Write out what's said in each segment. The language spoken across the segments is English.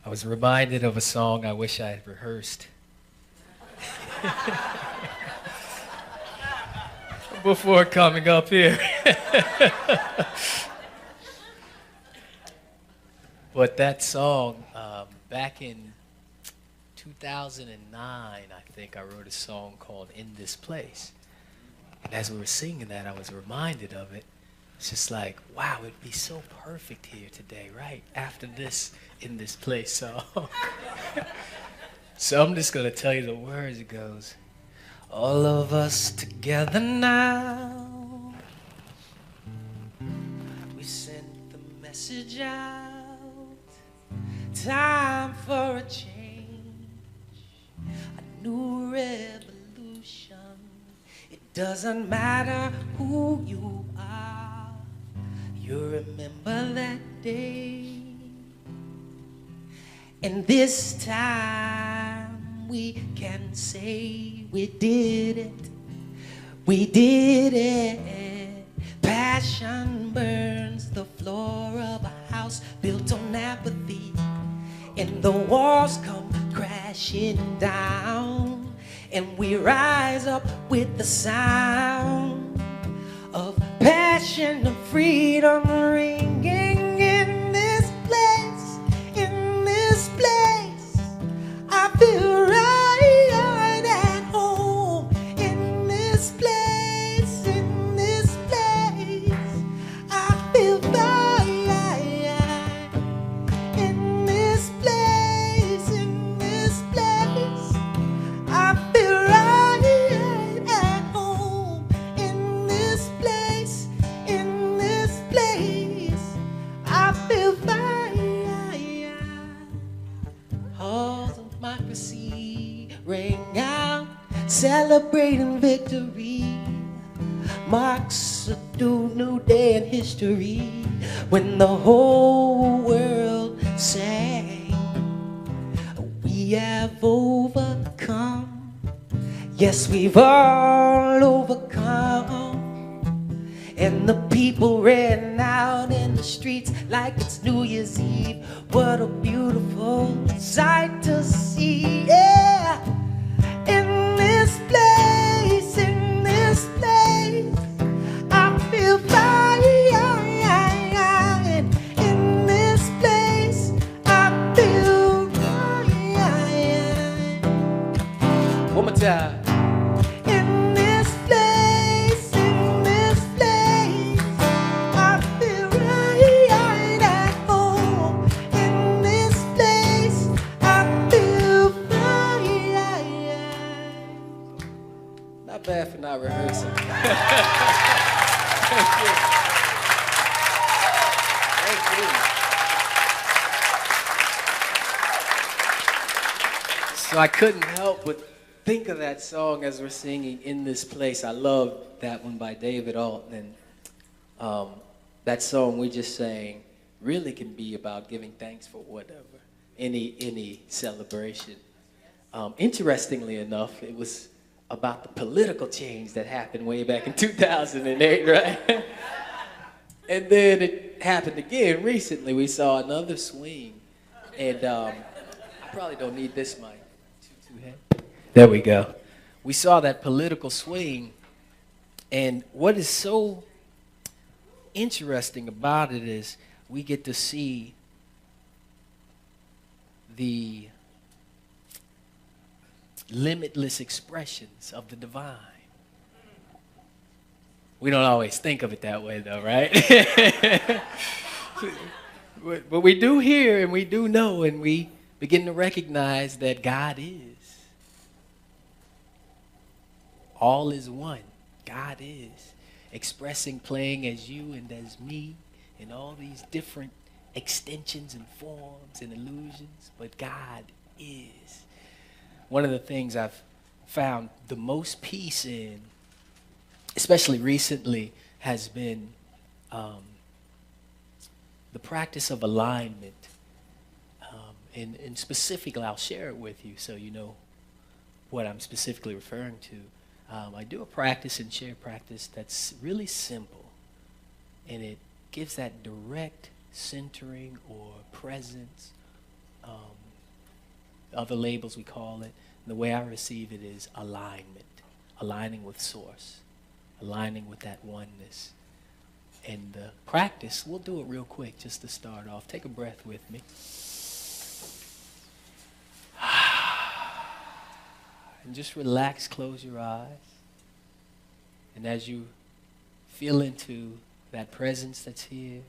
I was reminded of a song I wish I had rehearsed before coming up here. But that song, back in 2009, I think I wrote a song called In This Place. And as we were singing that, I was reminded of it. It's just like, wow, it'd be so perfect here today, right? After this In This Place song. So I'm just going to tell you the words. It goes, all of us together now. We sent the message out. Time for a change. A new revolution. It doesn't matter who you are. You remember that day. And this time we can say we did it. We did it. Passion burns the floor of a house built on apathy. And the walls come crashing down. And we rise up with the sound of passion and freedom ringing in this place. In this place, I feel right at home. In this place, in this place, I feel fine. In this place, in this place, I feel right at home. In this place, in this place, I feel fine. Halls of democracy ring out, celebrating victory. Marks a new day in history when the whole world sang, we have overcome. Yes, we've all overcome. And the people ran out in the streets like it's New Year's Eve. What a beautiful sight to see, yeah. In this place, in this place, I feel fine. In this place, I feel fine. One more time. In this place, in this place, I feel right at home. In this place, I feel fine. Not bad for not rehearsing. Thank you. Thank you. So I couldn't help but think of that song as we're singing In This Place. I love that one by David Alton. And that song we just sang really can be about giving thanks for whatever, any celebration. Interestingly enough, it was about the political change that happened way back in 2008, right? And then it happened again recently. We saw another swing. And I probably don't need this mic. Too heavy. There we go. We saw that political swing. And what is so interesting about it is we get to see the limitless expressions of the divine. We don't always think of it that way, though, right? But we do hear and we do know and we begin to recognize that God is. All is one. God is expressing, playing as you and as me in all these different extensions and forms and illusions, but God is. One of the things I've found the most peace in, especially recently, has been the practice of alignment. And specifically, I'll share it with you so you know what I'm specifically referring to. I do a practice and share practice that's really simple, and it gives that direct centering or presence Other labels we call it. And the way I receive it is alignment, aligning with source, aligning with that oneness. And the practice, we'll do it real quick just to start off. Take a breath with me. And just relax, close your eyes. And as you feel into that presence that's here,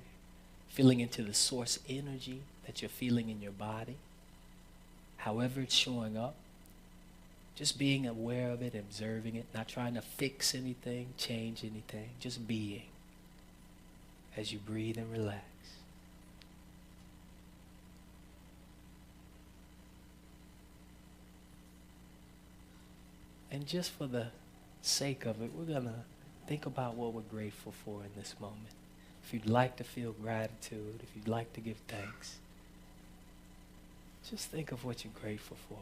feeling into the source energy that you're feeling in your body, however it's showing up, just being aware of it, observing it, not trying to fix anything, change anything, just being as you breathe and relax. And just for the sake of it, we're going to think about what we're grateful for in this moment. If you'd like to feel gratitude, if you'd like to give thanks, just think of what you're grateful for.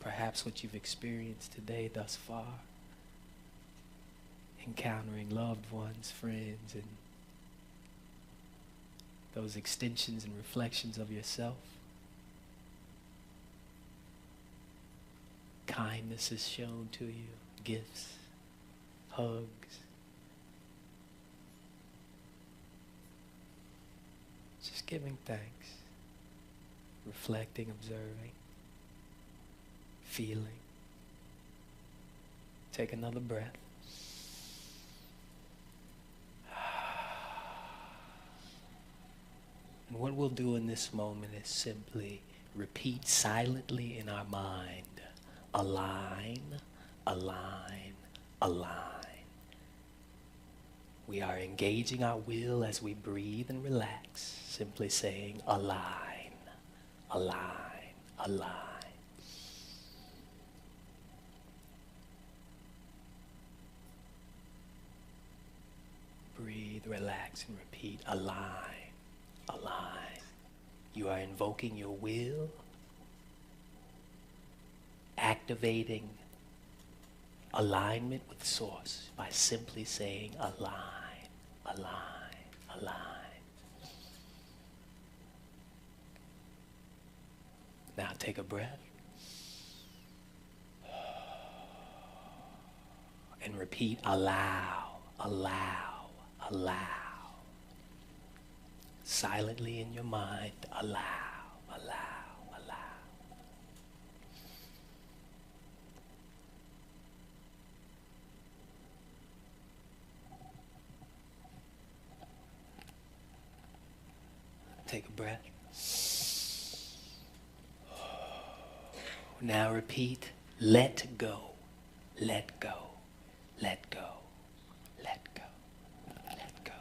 Perhaps what you've experienced today thus far. Encountering loved ones, friends, and those extensions and reflections of yourself. Kindness is shown to you, gifts, hugs. Just giving thanks, reflecting, observing, feeling. Take another breath. And what we'll do in this moment is simply repeat silently in our mind. Align, align, align. We are engaging our will as we breathe and relax, simply saying align, align, align. Breathe, relax, and repeat align, align. You are invoking your will, activating alignment with source by simply saying align, align, align. Now take a breath and repeat allow, allow, allow. Silently in your mind, allow, allow, allow. Take a breath. Now repeat, let go, let go, let go, let go, let go.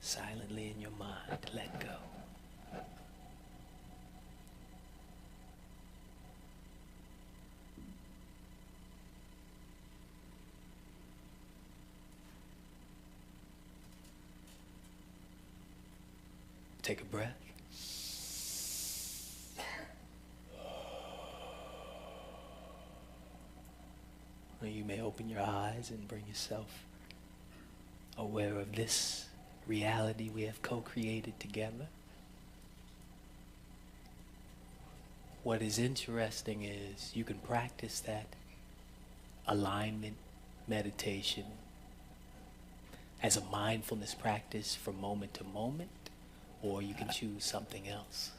Silently in your mind, let go. Take a breath. Or you may open your eyes and bring yourself aware of this reality we have co-created together. What is interesting is you can practice that alignment meditation as a mindfulness practice from moment to moment, or you can choose something else.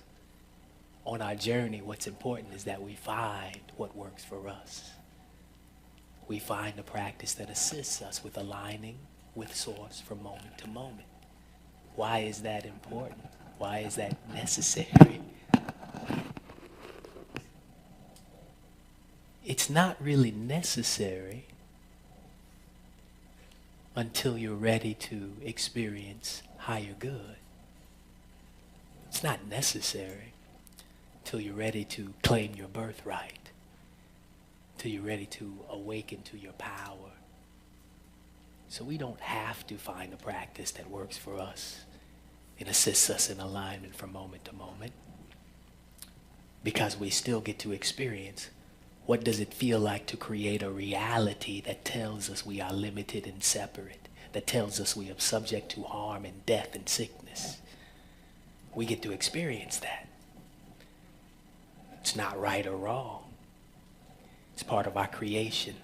On our journey, what's important is that we find what works for us. We find a practice that assists us with aligning with source from moment to moment. Why is that important? Why is that necessary? It's not really necessary until you're ready to experience higher good. It's not necessary until you're ready to claim your birthright, until you're ready to awaken to your power. So we don't have to find a practice that works for us and assists us in alignment from moment to moment, because we still get to experience what does it feel like to create a reality that tells us we are limited and separate, that tells us we are subject to harm and death and sickness. We get to experience that. It's not right or wrong. It's part of our creation.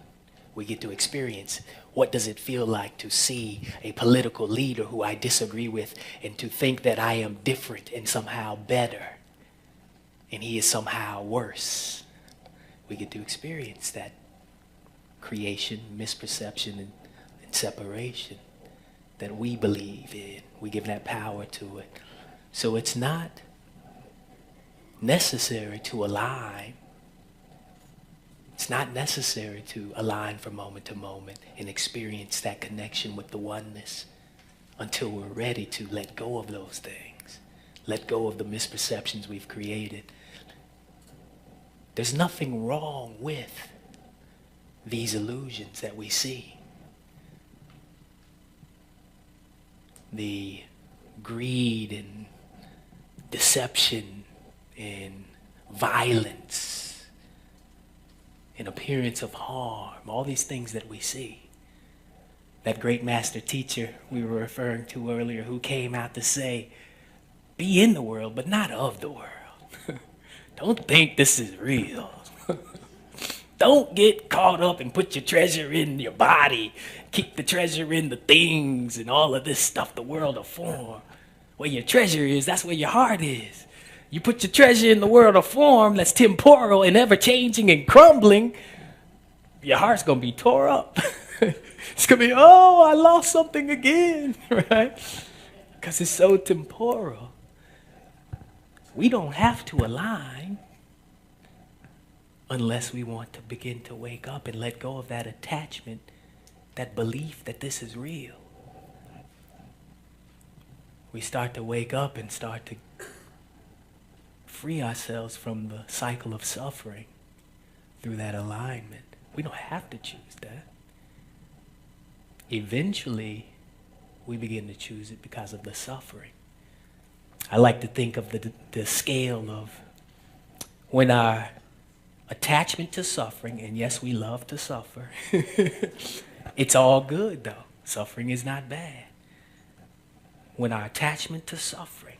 We get to experience what does it feel like to see a political leader who I disagree with and to think that I am different and somehow better and he is somehow worse. We get to experience that creation, misperception, and separation that we believe in. We give that power to it. So it's not necessary to align. It's not necessary to align from moment to moment and experience that connection with the oneness until we're ready to let go of those things. Let go of the misperceptions we've created. There's nothing wrong with these illusions that we see. The greed and deception and violence and appearance of harm, all these things that we see. That great master teacher we were referring to earlier who came out to say, be in the world, but not of the world. Don't think this is real. Don't get caught up and put your treasure in your body. Keep the treasure in the things and all of this stuff, the world of form. Where your treasure is, that's where your heart is. You put your treasure in the world of form that's temporal and ever-changing and crumbling, your heart's going to be tore up. It's going to be, oh, I lost something again, right? Because it's so temporal. We don't have to align unless we want to begin to wake up and let go of that attachment, that belief that this is real. We start to wake up and start to free ourselves from the cycle of suffering through that alignment. We don't have to choose that. Eventually, we begin to choose it because of the suffering. I like to think of the scale of when our attachment to suffering, and yes, we love to suffer. It's all good though. Suffering is not bad. When our attachment to suffering,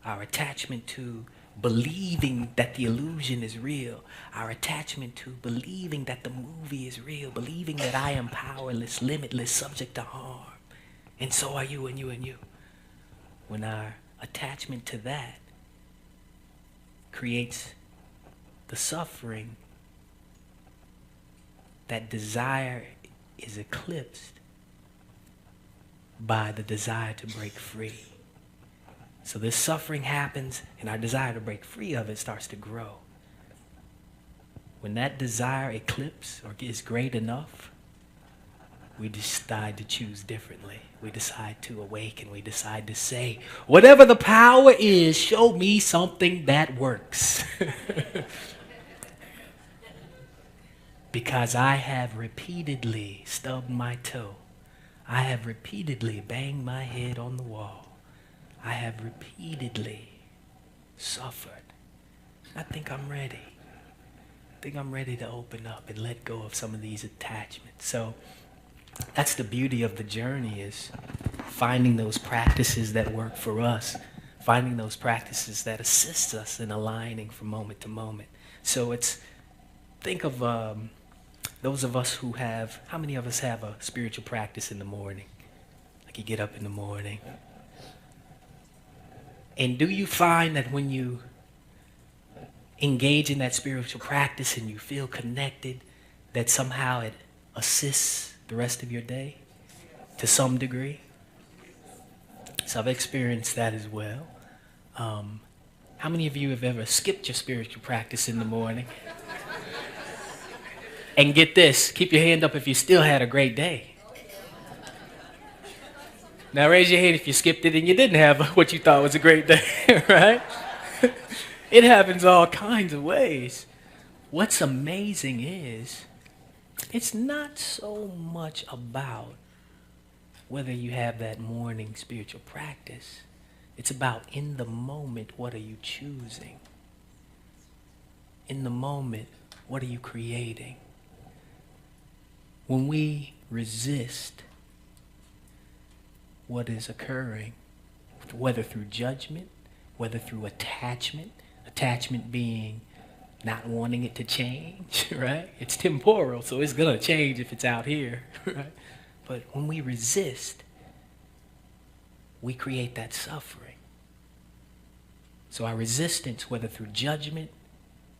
our attachment to believing that the illusion is real, our attachment to believing that the movie is real, believing that I am powerless, limitless, subject to harm, and so are you and you and you. When our attachment to that creates the suffering, that desire is eclipsed by the desire to break free. So this suffering happens and our desire to break free of it starts to grow. When that desire eclipses or is great enough, we decide to choose differently. We decide to awaken. We decide to say, whatever the power is, show me something that works. Because I have repeatedly stubbed my toe. I have repeatedly banged my head on the wall. I have repeatedly suffered. I think I'm ready. I think I'm ready to open up and let go of some of these attachments. So that's the beauty of the journey, is finding those practices that work for us, finding those practices that assist us in aligning from moment to moment. So think of those of us who have, how many of us have a spiritual practice in the morning? Like you get up in the morning. And do you find that when you engage in that spiritual practice and you feel connected, that somehow it assists the rest of your day to some degree? So I've experienced that as well. How many of you have ever skipped your spiritual practice in the morning? And get this, keep your hand up if you still had a great day. Now raise your hand if you skipped it and you didn't have what you thought was a great day, right? It happens all kinds of ways. What's amazing is, it's not so much about whether you have that morning spiritual practice. It's about in the moment, what are you choosing? In the moment, what are you creating? When we resist what is occurring, whether through judgment, whether through attachment, attachment being not wanting it to change, right? It's temporal, so it's gonna change if it's out here, right? But when we resist, we create that suffering. So our resistance, whether through judgment,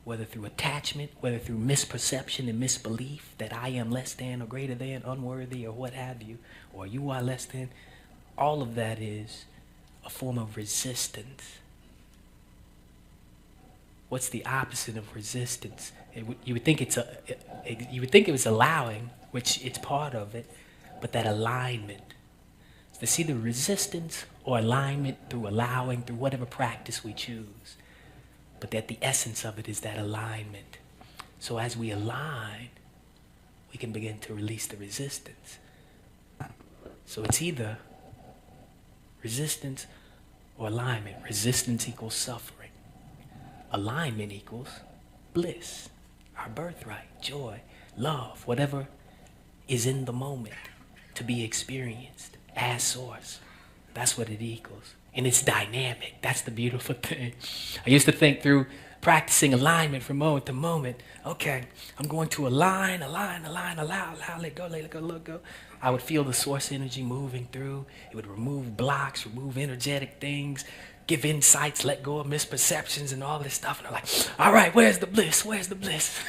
whether through attachment, whether through misperception and misbelief that I am less than or greater than, unworthy or what have you, or you are less than, all of that is a form of resistance. What's the opposite of resistance? You would think you would think it was allowing, which it's part of it, but that alignment. It's either resistance or alignment through allowing, through whatever practice we choose. But that the essence of it is that alignment. So as we align, we can begin to release the resistance. So it's either resistance or alignment. Resistance equals suffering. Alignment equals bliss, our birthright, joy, love, whatever is in the moment to be experienced as source. That's what it equals. And it's dynamic. That's the beautiful thing. I used to think through practicing alignment from moment to moment. Okay, I'm going to align, allow, let go, let go. I would feel the source energy moving through. It would remove blocks, remove energetic things, give insights, let go of misperceptions and all this stuff. And I'm like, all right, where's the bliss? Where's the bliss?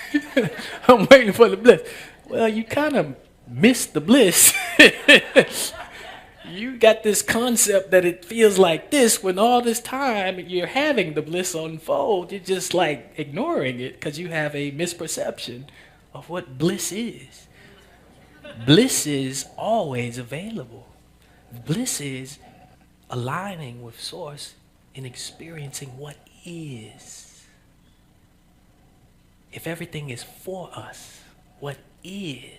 I'm waiting for the bliss. Well, you kind of missed the bliss. You got this concept that it feels like this when all this time you're having the bliss unfold. You're just like ignoring it because you have a misperception of what bliss is. Bliss is always available. Bliss is aligning with source and experiencing what is. If everything is for us, what is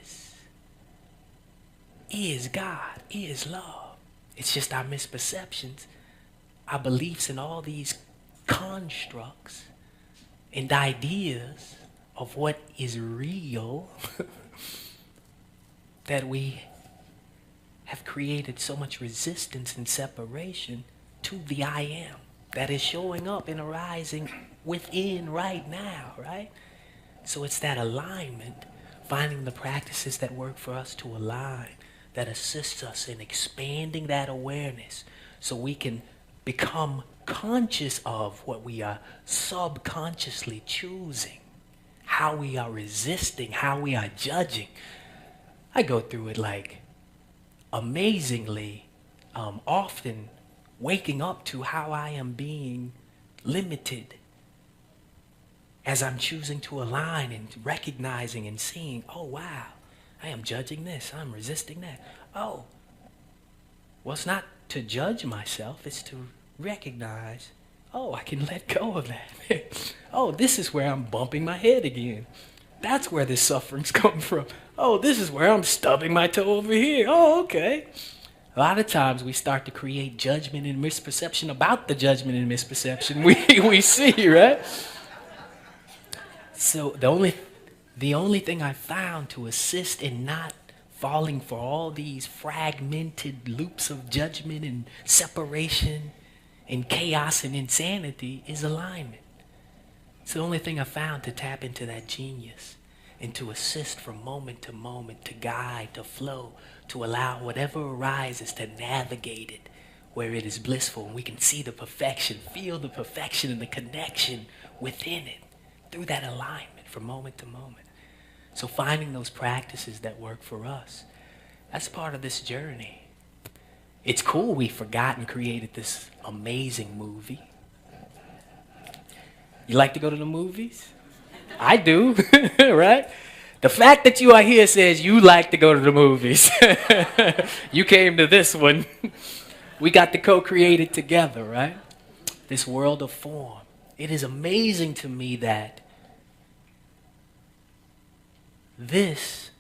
God, is love. It's just our misperceptions, our beliefs in all these constructs and ideas of what is real that we have created so much resistance and separation to the I am that is showing up and arising within right now, right? So it's that alignment, finding the practices that work for us to align, that assists us in expanding that awareness so we can become conscious of what we are subconsciously choosing, how we are resisting, how we are judging. I go through it like amazingly often, waking up to how I am being limited as I'm choosing to align and recognizing and seeing, oh wow, I am judging this, I'm resisting that. Oh, well, it's not to judge myself, it's to recognize, oh, I can let go of that. Oh, this is where I'm bumping my head again. That's where this suffering's come from. Oh, this is where I'm stubbing my toe over here. Oh, okay. A lot of times we start to create judgment and misperception about the judgment and misperception we see, right? So the only thing I found to assist in not falling for all these fragmented loops of judgment and separation and chaos and insanity is alignment. It's the only thing I found to tap into that genius and to assist from moment to moment, to guide, to flow, to allow whatever arises to navigate it where it is blissful and we can see the perfection, feel the perfection and the connection within it through that alignment from moment to moment. So finding those practices that work for us, that's part of this journey. It's cool we forgot and created this amazing movie. You like to go to the movies? I do, right? The fact that you are here says you like to go to the movies. You came to this one. We got to co-create it together, right? This world of form. It is amazing to me that this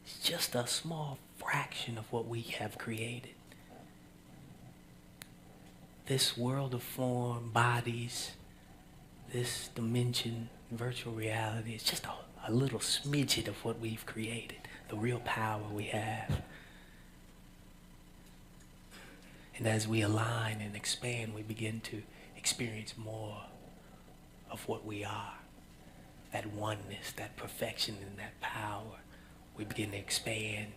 is just a small fraction of what we have created. This world of form, bodies, this dimension, virtual reality, it's just a little smidget of what we've created, the real power we have. And as we align and expand, we begin to experience more of what we are. That oneness, that perfection, and that power. We begin to expand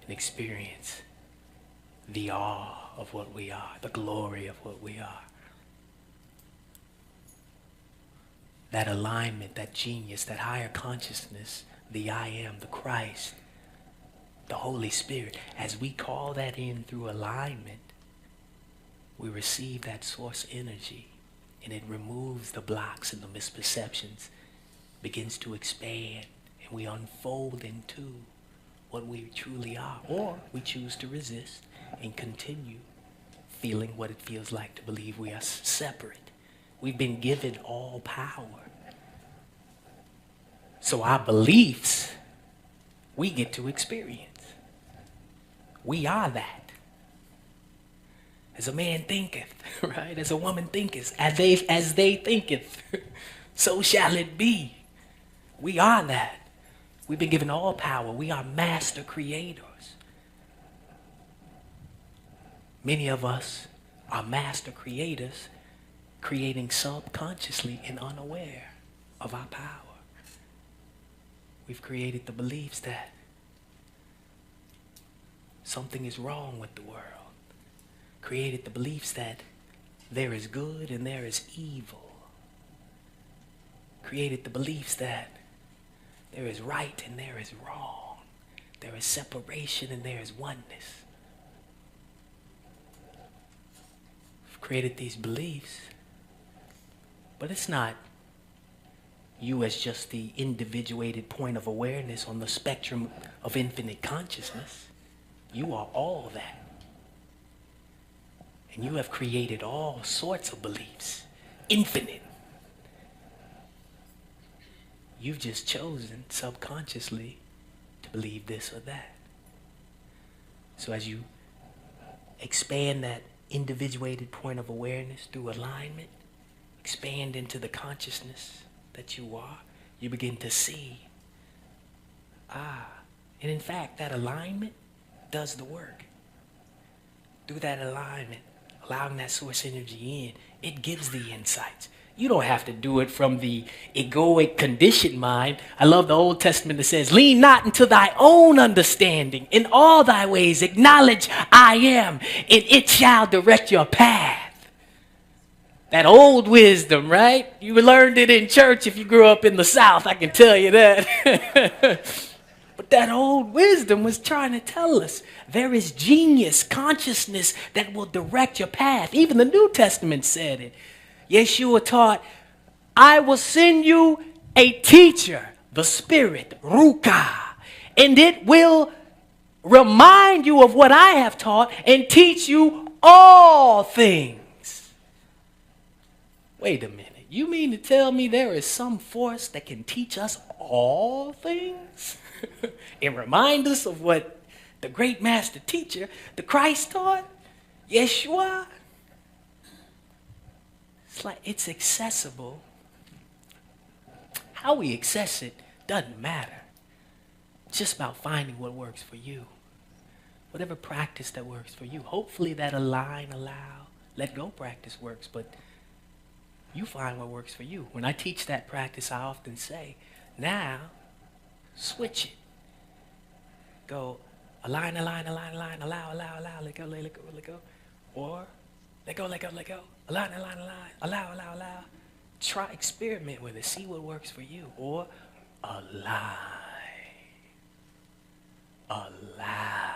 and experience the awe of what we are, the glory of what we are. That alignment, that genius, that higher consciousness, the I am, the Christ, the Holy Spirit, as we call that in through alignment, we receive that source energy, and it removes the blocks and the misperceptions, begins to expand, and we unfold into what we truly are. Or we choose to resist and continue feeling what it feels like to believe we are separate. We've been given all power. So our beliefs, we get to experience. We are that. As a man thinketh, right? As a woman thinketh, as they thinketh, so shall it be. We are that. We've been given all power. We are master creators. Many of us are master creators, creating subconsciously and unaware of our power. We've created the beliefs that something is wrong with the world. Created the beliefs that there is good and there is evil. Created the beliefs that there is right and there is wrong. There is separation and there is oneness. We've created these beliefs, but it's not you as just the individuated point of awareness on the spectrum of infinite consciousness. You are all that. And you have created all sorts of beliefs, infinite. You've just chosen subconsciously to believe this or that. So as you expand that individuated point of awareness through alignment, expand into the consciousness that you are, you begin to see, and in fact, that alignment does the work. Through that alignment, allowing that source energy in, it gives the insights. You don't have to do it from the egoic conditioned mind. I love the Old Testament that says, lean not into thy own understanding. In all thy ways acknowledge I am, and it shall direct your path. That old wisdom, right? You learned it in church if you grew up in the South, I can tell you that. But that old wisdom was trying to tell us there is genius, consciousness that will direct your path. Even the New Testament said it. Yeshua taught, I will send you a teacher, the Spirit, Ruka, and it will remind you of what I have taught and teach you all things. Wait a minute. You mean to tell me there is some force that can teach us all things? And remind us of what the great master teacher, the Christ taught? Yeshua? It's like it's accessible. How we access it doesn't matter. It's just about finding what works for you. Whatever practice that works for you. Hopefully that align, allow, let go practice works, but you find what works for you. When I teach that practice, I often say, now, switch it. Go, align, allow, let go. Or, let go. Align, allow. Try, experiment with it. See what works for you. Or, align, allow,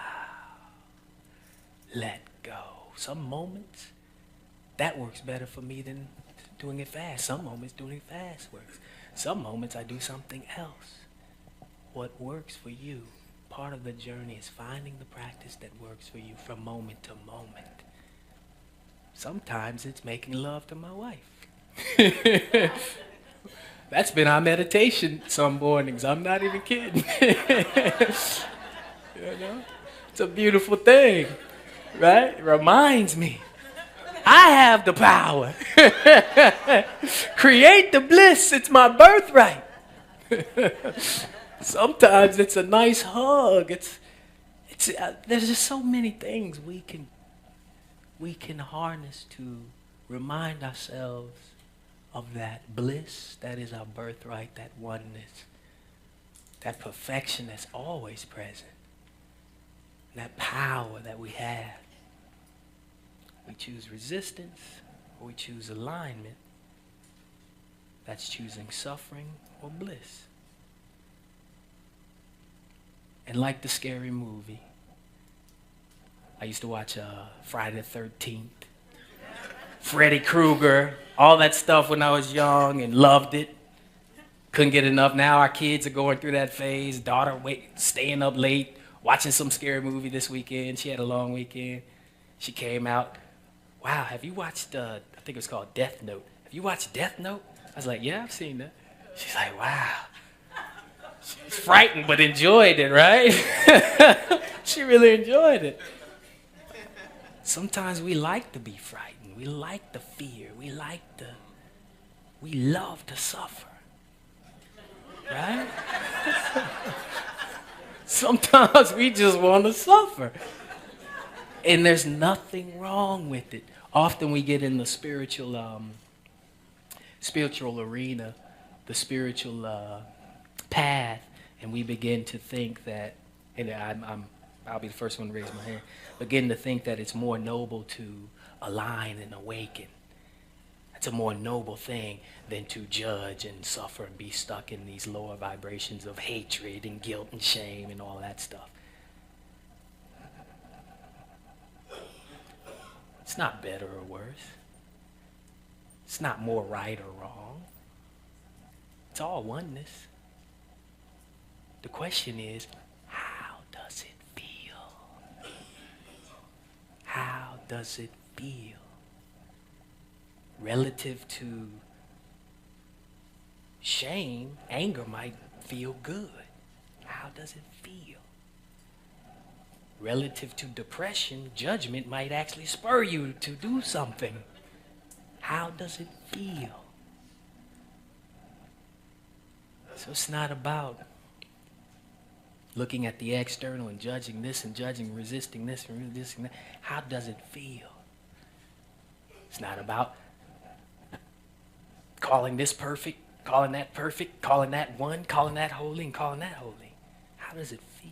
let go. Some moments, that works better for me than doing it fast. Some moments doing it fast works. Some moments I do something else. What works for you, part of the journey is finding the practice that works for you from moment to moment. Sometimes it's making love to my wife. That's been our meditation some mornings. I'm not even kidding. You know? It's a beautiful thing, right? It reminds me. I have the power. Create the bliss. It's my birthright. Sometimes it's a nice hug. There's just so many things we we can harness to remind ourselves of that bliss that is our birthright, that oneness, that perfection that's always present, that power that we have. We choose resistance or we choose alignment. That's choosing suffering or bliss. And like the scary movie, I used to watch Friday the 13th, Freddy Krueger, all that stuff when I was young and loved it. Couldn't get enough. Now our kids are going through that phase. Daughter staying up late, watching some scary movie this weekend. She had a long weekend. She came out. Wow, have you watched, I think it was called Death Note. Have you watched Death Note? I was like, yeah, I've seen that. She's like, wow. She's frightened but enjoyed it, right? She really enjoyed it. Sometimes we like to be frightened. We like the fear. We love to suffer. Right? Sometimes we just want to suffer. And there's nothing wrong with it. Often we get in the spiritual arena, the spiritual path, and we begin to think that, and I'll be the first one to raise my hand, begin to think that it's more noble to align and awaken. It's a more noble thing than to judge and suffer and be stuck in these lower vibrations of hatred and guilt and shame and all that stuff. It's not better or worse. It's not more right or wrong. It's all oneness. The question is, how does it feel? How does it feel? Relative to shame, anger might feel good. How does it feel? Relative to depression, judgment might actually spur you to do something. How does it feel? So it's not about looking at the external and judging this and judging, resisting this and resisting that. How does it feel? It's not about calling this perfect, calling that one, calling that holy, and calling that holy. How does it feel?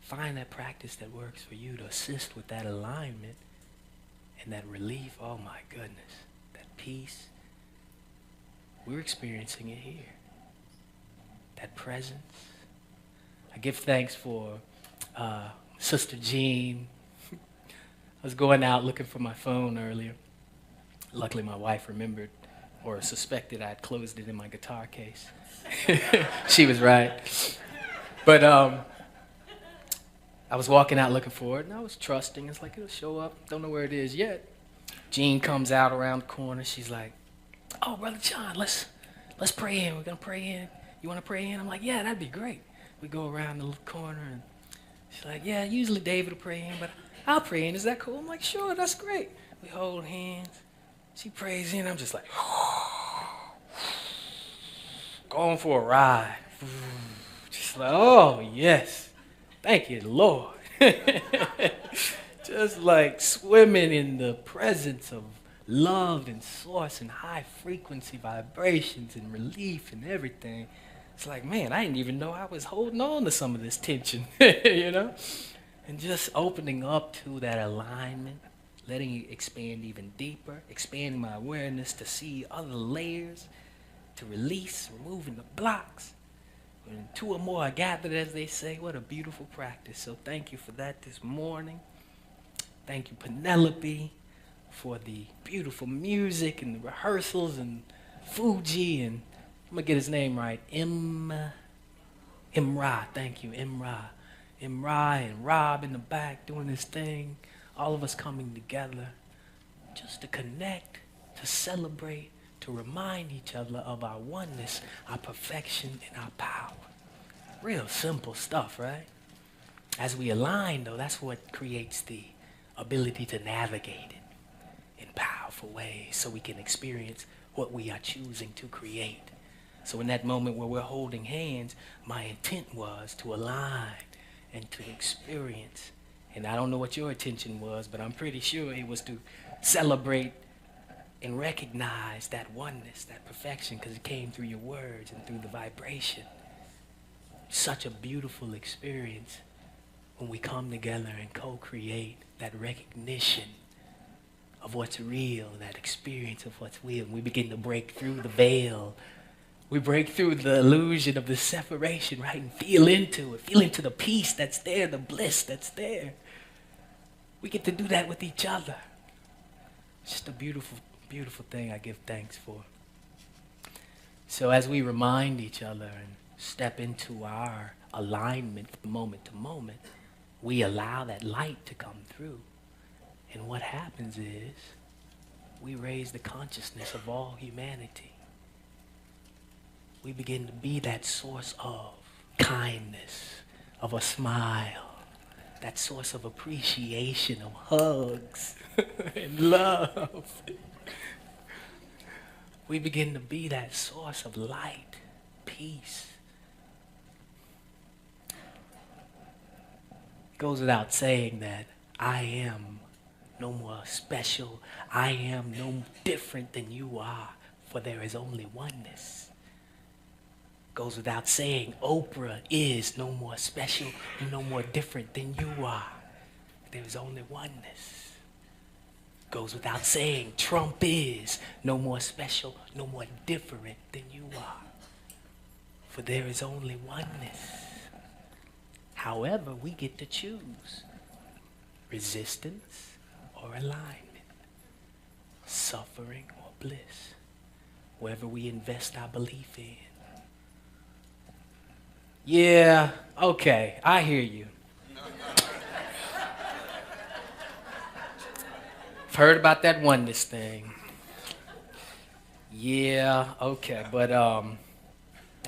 Find that practice that works for you to assist with that alignment and that relief. Oh my goodness, that peace. We're experiencing it here. That presence. I give thanks for Sister Jean. I was going out looking for my phone earlier. Luckily, my wife remembered or suspected I'd closed it in my guitar case. She was right. But I was walking out looking for it, and I was trusting. It's like, it'll show up. Don't know where it is yet. Jean comes out around the corner. She's like, oh, Brother John, let's pray in. We're going to pray in. You want to pray in? I'm like, yeah, that'd be great. We go around the little corner, and she's like, yeah, usually David will pray in, but I'll pray in. Is that cool? I'm like, sure, that's great. We hold hands. She prays in. I'm just like, going for a ride. Just like, oh, yes. Thank you, Lord. Just like swimming in the presence of love and source and high frequency vibrations and relief and everything. It's like, man, I didn't even know I was holding on to some of this tension, you know? And just opening up to that alignment, letting it expand even deeper, expanding my awareness to see other layers, to release, removing the blocks. When two or more are gathered, as they say, what a beautiful practice. So thank you for that this morning. Thank you, Penelope, for the beautiful music and the rehearsals and Fuji and I'm going to get his name right. Imra. Thank you, Imra. Imra and Rob in the back doing his thing. All of us coming together just to connect, to celebrate, to remind each other of our oneness, our perfection, and our power. Real simple stuff, right? As we align, though, that's what creates the ability to navigate it in powerful ways so we can experience what we are choosing to create. So in that moment where we're holding hands, my intent was to align and to experience And I don't know what your intention was, but I'm pretty sure it was to celebrate and recognize that oneness, that perfection, because it came through your words and through the vibration. Such a beautiful experience when we come together and co-create that recognition of what's real, that experience of what's real. We begin to break through the veil. We break through the illusion of the separation, right? And feel into it. Feel into the peace that's there, the bliss that's there. We get to do that with each other. It's just a beautiful, beautiful thing I give thanks for. So as we remind each other and step into our alignment from moment to moment, we allow that light to come through. And what happens is we raise the consciousness of all humanity. We begin to be that source of kindness, of a smile, that source of appreciation, of hugs and love. We begin to be that source of light, peace. It goes without saying that I am no more special. I am no different than you are, for there is only oneness. Goes without saying, Oprah is no more special, no more different than you are. There is only oneness. Goes without saying, Trump is no more special, no more different than you are. For there is only oneness. However, we get to choose resistance or alignment, suffering or bliss, wherever we invest our belief in. Yeah, okay, I hear you. I've heard about that oneness thing. Yeah, okay, but all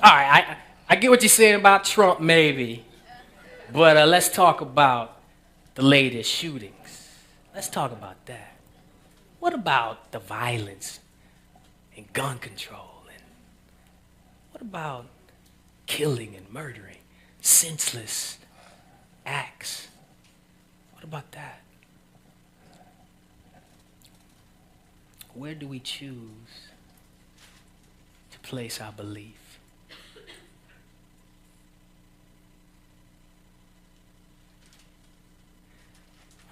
right, I get what you're saying about Trump, maybe, but let's talk about the latest shootings. Let's talk about that. What about the violence and gun control? And what about killing and murdering, senseless acts? What about that? Where do we choose to place our belief?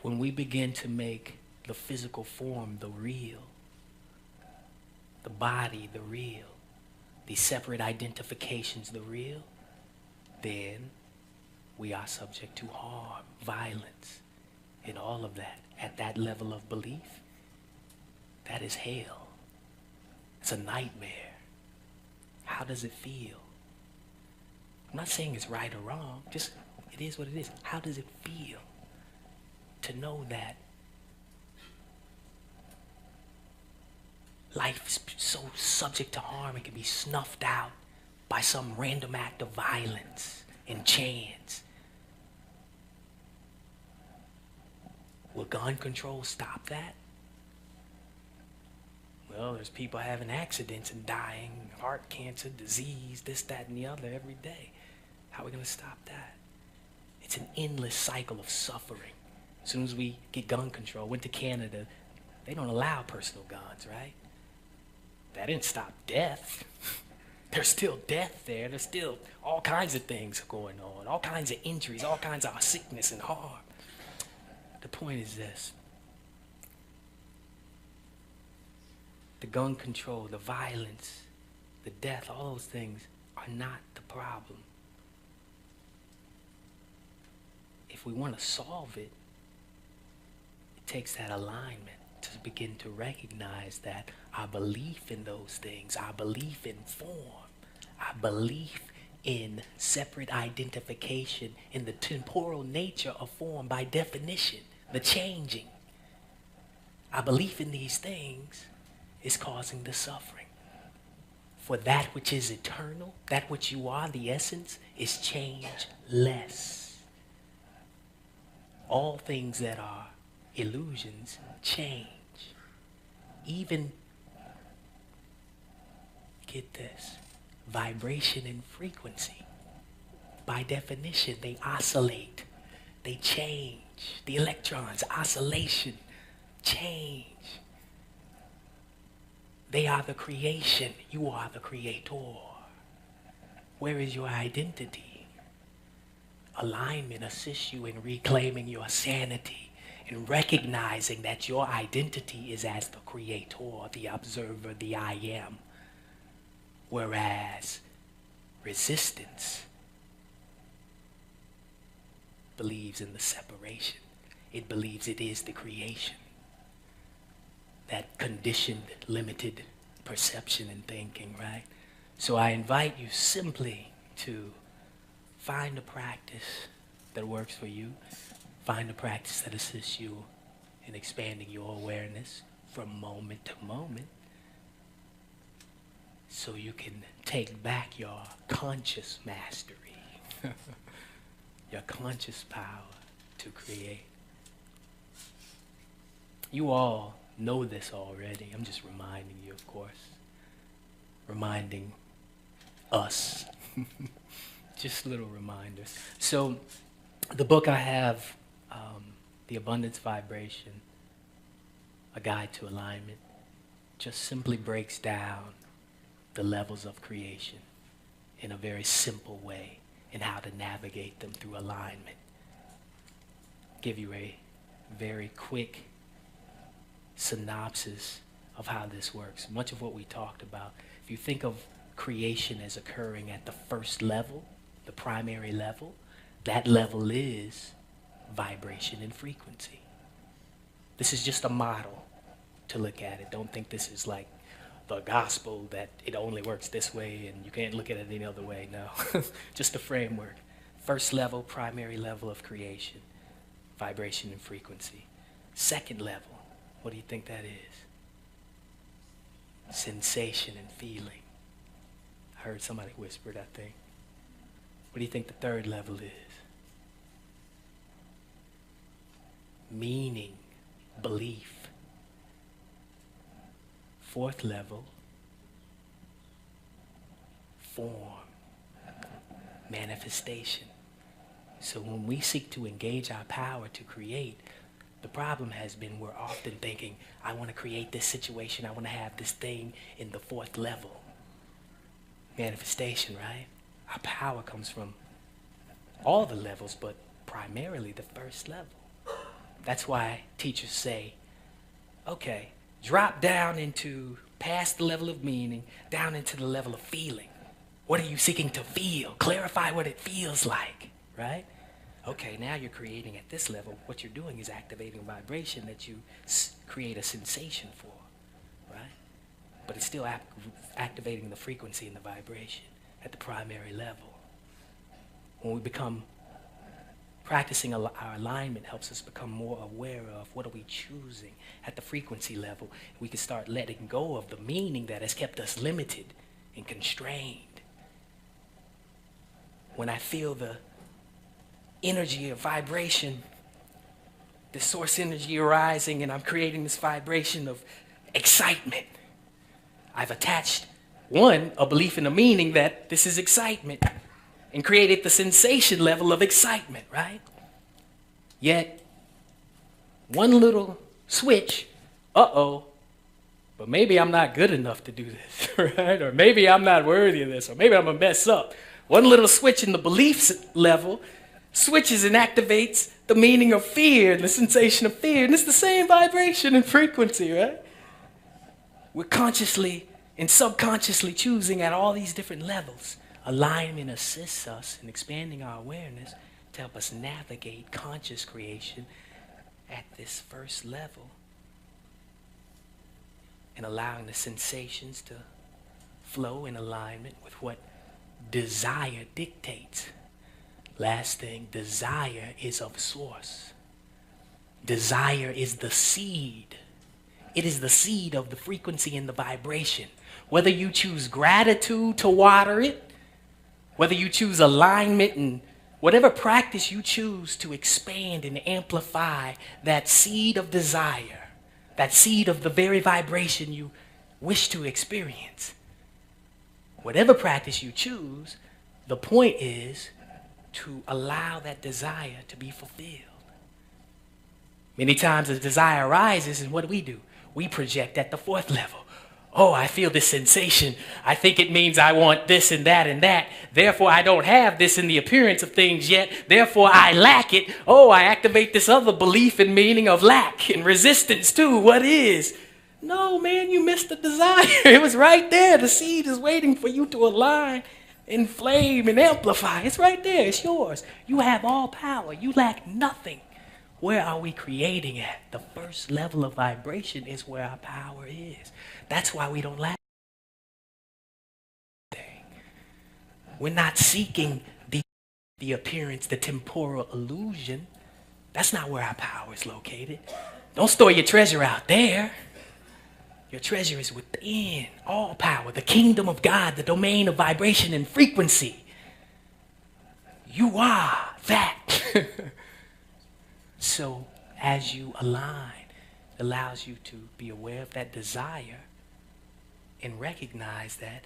When we begin to make the physical form the real, the body the real, the separate identifications the real, then we are subject to harm, violence, and all of that. At that level of belief, that is hell. It's a nightmare. How does it feel? I'm not saying it's right or wrong, just it is what it is. How does it feel to know that life is so subject to harm, it can be snuffed out by some random act of violence and chance? Will gun control stop that? Well, there's people having accidents and dying, heart cancer, disease, this, that, and the other every day. How are we going to stop that? It's an endless cycle of suffering. As soon as we get gun control, went to Canada, they don't allow personal guns, right? That didn't stop death. There's still death there. There's still all kinds of things going on, all kinds of injuries, all kinds of sickness and harm. The point is this. The gun control, the violence, the death, all those things are not the problem. If we want to solve it, it takes that alignment to begin to recognize that our belief in those things, our belief in form, our belief in separate identification, in the temporal nature of form by definition, the changing, our belief in these things is causing the suffering. For that which is eternal, that which you are, the essence, is changeless. All things that are illusions change. Even, get this, vibration and frequency. By definition, they oscillate, they change. The electrons, oscillation, change. They are the creation. You are the creator. Where is your identity? Alignment assists you in reclaiming your sanity and recognizing that your identity is as the creator, the observer, the I am. Whereas resistance believes in the separation. It believes it is the creation. That conditioned, limited perception and thinking, right? So I invite you simply to find a practice that works for you. Find a practice that assists you in expanding your awareness from moment to moment so you can take back your conscious mastery, your conscious power to create. You all know this already. I'm just reminding you, of course. Reminding us. Just little reminders. So the book I have, The Abundance Vibration, A Guide to Alignment, just simply breaks down the levels of creation in a very simple way and how to navigate them through alignment. Give you a very quick synopsis of how this works. Much of what we talked about, if you think of creation as occurring at the first level, the primary level, that level is vibration and frequency. This is just a model to look at it. Don't think this is like the gospel that it only works this way and you can't look at it any other way. No, just a framework. First level, primary level of creation, vibration and frequency. Second level, what do you think that is? Sensation and feeling. I heard somebody whispered, I think. What do you think the third level is? Meaning, belief. Fourth level, form, manifestation. So when we seek to engage our power to create, the problem has been we're often thinking, I want to create this situation, I want to have this thing in the fourth level. Manifestation, right? Our power comes from all the levels, but primarily the first level. That's why teachers say, okay, drop down into past the level of meaning, down into the level of feeling. What are you seeking to feel? Clarify what it feels like, right? Okay, now you're creating at this level. What you're doing is activating a vibration that you create a sensation for, right? But it's still activating the frequency and the vibration at the primary level. When we become practicing our alignment helps us become more aware of what are we choosing at the frequency level. We can start letting go of the meaning that has kept us limited and constrained. When I feel the energy of vibration, the source energy arising, and I'm creating this vibration of excitement, I've attached, one, a belief in a meaning that this is excitement, and created the sensation level of excitement, right? Yet, one little switch, but maybe I'm not good enough to do this, right? Or maybe I'm not worthy of this, or maybe I'm gonna mess up. One little switch in the beliefs level switches and activates the meaning of fear and the sensation of fear, and it's the same vibration and frequency, right? We're consciously and subconsciously choosing at all these different levels. Alignment assists us in expanding our awareness to help us navigate conscious creation at this first level and allowing the sensations to flow in alignment with what desire dictates. Last thing, desire is of source. Desire is the seed. It is the seed of the frequency and the vibration. Whether you choose gratitude to water it, whether you choose alignment and whatever practice you choose to expand and amplify that seed of desire, that seed of the very vibration you wish to experience. Whatever practice you choose, the point is to allow that desire to be fulfilled. Many times a desire arises, and what do? We project at the fourth level. Oh, I feel this sensation. I think it means I want this and that and that. Therefore, I don't have this in the appearance of things yet. Therefore, I lack it. Oh, I activate this other belief and meaning of lack and resistance to what is. No, man, you missed the desire. It was right there. The seed is waiting for you to align, inflame, and amplify. It's right there. It's yours. You have all power. You lack nothing. Where are we creating at? The first level of vibration is where our power is. That's why we don't lack anything. We're not seeking the appearance, the temporal illusion. That's not where our power is located. Don't store your treasure out there. Your treasure is within. All power, the kingdom of God, the domain of vibration and frequency. You are that. So as you align, it allows you to be aware of that desire and recognize that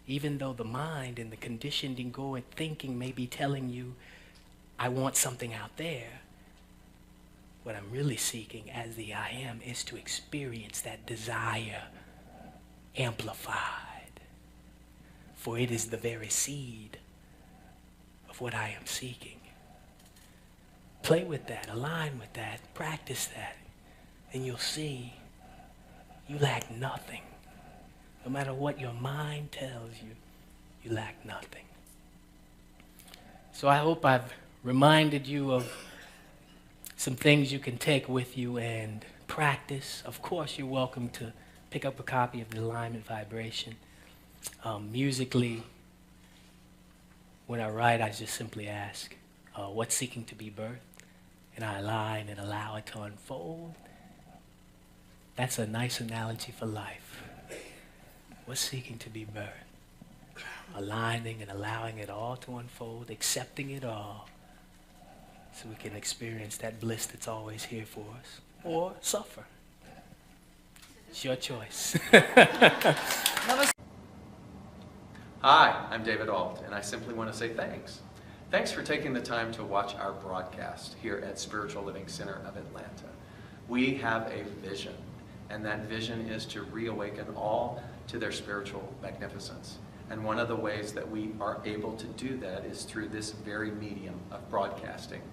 even though the mind and the conditioned egoic thinking may be telling you, I want something out there, what I'm really seeking as the I am is to experience that desire amplified. For it is the very seed of what I am seeking. Play with that, align with that, practice that, and you'll see you lack nothing. No matter what your mind tells you, you lack nothing. So I hope I've reminded you of some things you can take with you and practice. Of course, you're welcome to pick up a copy of the Alignment Vibration. Musically, when I write, I just simply ask, what's seeking to be birthed? And I align and allow it to unfold. That's a nice analogy for life. What's seeking to be birthed? Aligning and allowing it all to unfold, accepting it all, so we can experience that bliss that's always here for us, or suffer. It's your choice. Hi, I'm David Alt, and I simply want to say thanks. Thanks for taking the time to watch our broadcast here at Spiritual Living Center of Atlanta. We have a vision, and that vision is to reawaken all to their spiritual magnificence. And one of the ways that we are able to do that is through this very medium of broadcasting.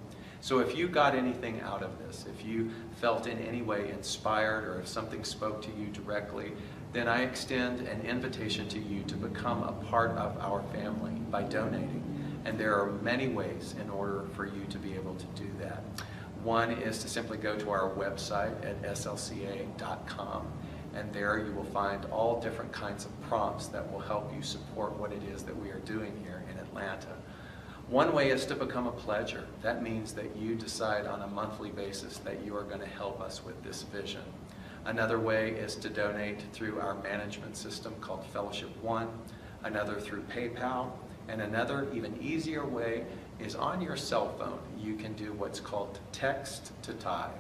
So if you got anything out of this, if you felt in any way inspired, or if something spoke to you directly, then I extend an invitation to you to become a part of our family by donating. And there are many ways in order for you to be able to do that. One is to simply go to our website at slca.com, and there you will find all different kinds of prompts that will help you support what it is that we are doing here in Atlanta. One way is to become a pledger. That means that you decide on a monthly basis that you are going to help us with this vision. Another way is to donate through our management system called Fellowship One, another through PayPal, and another even easier way is on your cell phone. You can do what's called text to tithe,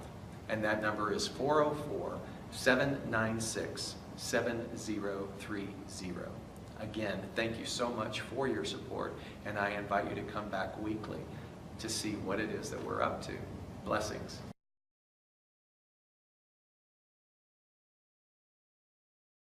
and that number is 404-796-7030. Again, thank you so much for your support, and I invite you to come back weekly to see what it is that we're up to. Blessings.